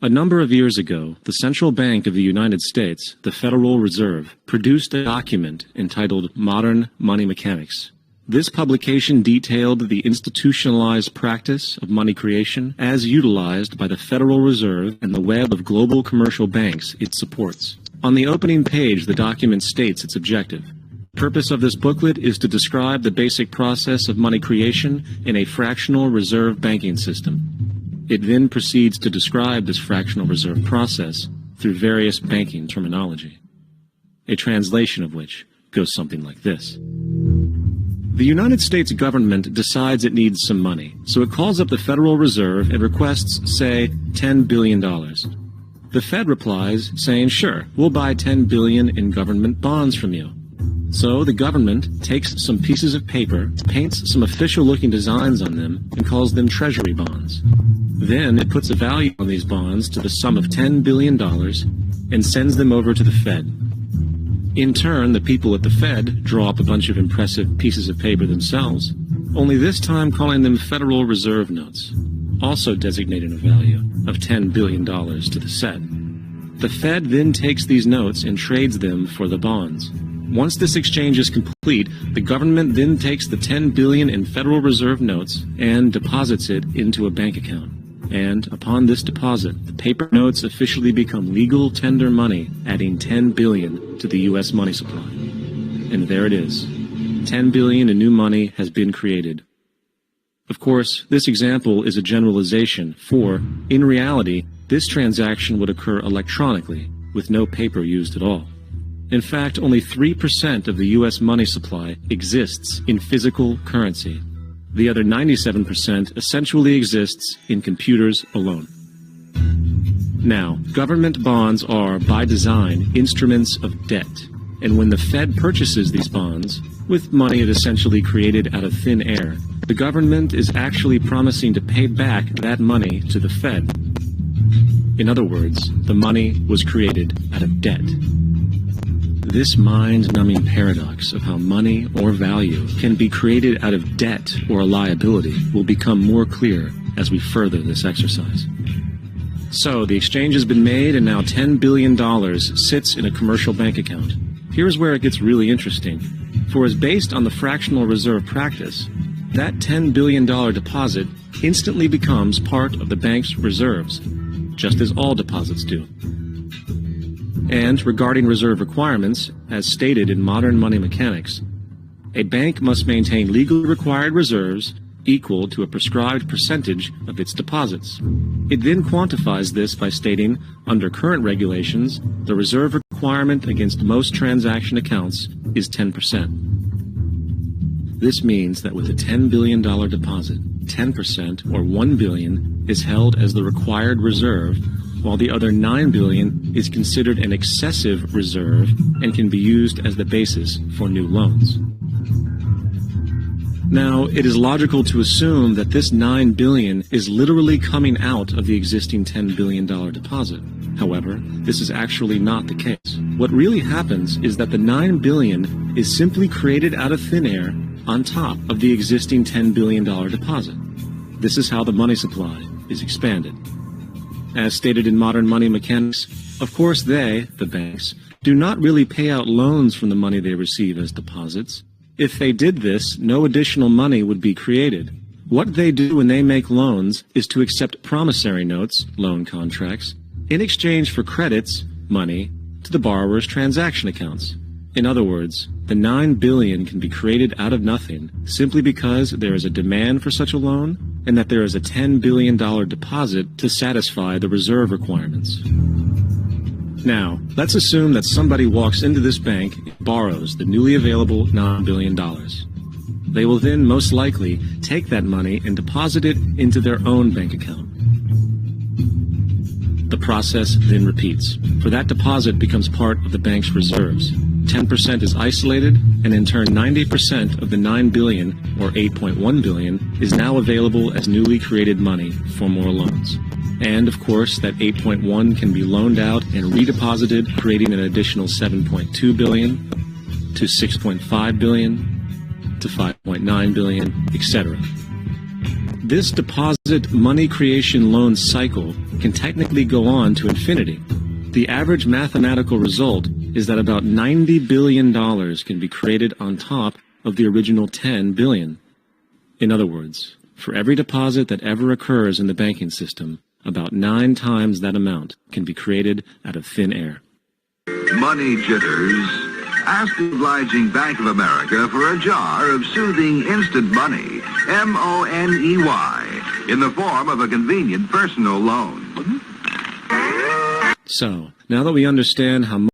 A number of years ago, the Central Bank of the United States, the Federal Reserve, produced a document entitled Modern Money Mechanics. This publication detailed the institutionalized practice of money creation as utilized by the Federal Reserve and the web of global commercial banks it supports. On the opening page, the document states its objective. The purpose of this booklet is to describe the basic process of money creation in a fractional reserve banking system. It then proceeds to describe this fractional reserve process through various banking terminology, a translation of which goes something like this. The United States government decides it needs some money, so it calls up the Federal Reserve and requests, say, $10 billion. The Fed replies, saying, sure, we'll buy $10 billion in government bonds from you. So the government takes some pieces of paper, paints some official-looking designs on them, and calls them treasury bonds. Then it puts a value on these bonds to the sum of $10 billion and sends them over to the Fed. In turn, the people at the Fed draw up a bunch of impressive pieces of paper themselves, only this time calling them Federal Reserve notes, also designating a value of $10 billion to the Fed. The Fed then takes these notes and trades them for the bonds. Once this exchange is complete, the government then takes the $10 billion in Federal Reserve notes and deposits it into a bank account. And upon this deposit, the paper notes officially become legal tender money, adding $10 billion to the U.S. money supply. And there it is. $10 billion in new money has been created. Of course, this example is a generalization, for, in reality, this transaction would occur electronically, with no paper used at all. In fact, only 3% of the U.S. money supply exists in physical currency. The other 97% essentially exists in computers alone. Now, government bonds are, by design, instruments of debt. And when the Fed purchases these bonds, with money it essentially created out of thin air, the government is actually promising to pay back that money to the Fed. In other words, the money was created out of debt. This mind-numbing paradox of how money or value can be created out of debt or a liability will become more clear as we further this exercise. So, the exchange has been made and now $10 billion sits in a commercial bank account. Here's where it gets really interesting. For as based on the fractional reserve practice, that $10 billion deposit instantly becomes part of the bank's reserves, just as all deposits do. And regarding reserve requirements, as stated in Modern Money Mechanics, a bank must maintain legally required reserves equal to a prescribed percentage of its deposits. It then quantifies this by stating, under current regulations, the reserve requirement against most transaction accounts is 10%. This means that with a $10 billion deposit, 10% or $1 billion is held as the required reserve, while the other $9 billion is considered an excessive reserve and can be used as the basis for new loans. Now, it is logical to assume that this $9 billion is literally coming out of the existing $10 billion deposit. However, this is actually not the case. What really happens is that the $9 billion is simply created out of thin air on top of the existing $10 billion deposit. This is how the money supply is expanded. As stated in Modern Money Mechanics, of course they, the banks, do not really pay out loans from the money they receive as deposits. If they did this, no additional money would be created. What they do when they make loans is to accept promissory notes, loan contracts, in exchange for credits, money, to the borrower's transaction accounts. In other words, the $9 billion can be created out of nothing simply because there is a demand for such a loan and that there is a $10 billion deposit to satisfy the reserve requirements. Now, let's assume that somebody walks into this bank and borrows the newly available $9 billion. They will then most likely take that money and deposit it into their own bank account. The process then repeats, for that deposit becomes part of the bank's reserves. 10% is isolated, and in turn 90% of the $9 billion, or $8.1 billion, is now available as newly created money for more loans. And, of course, that 8.1 can be loaned out and redeposited, creating an additional 7.2 billion to 6.5 billion to 5.9 billion, etc. This deposit money creation loan cycle can technically go on to infinity. The average mathematical result is that about $90 billion can be created on top of the original $10 billion. In other words, for every deposit that ever occurs in the banking system, about 9 times that amount can be created out of thin air. Money jitters. Ask the obliging Bank of America for a jar of soothing instant money, M-O-N-E-Y, in the form of a convenient personal loan. So, now that we understand how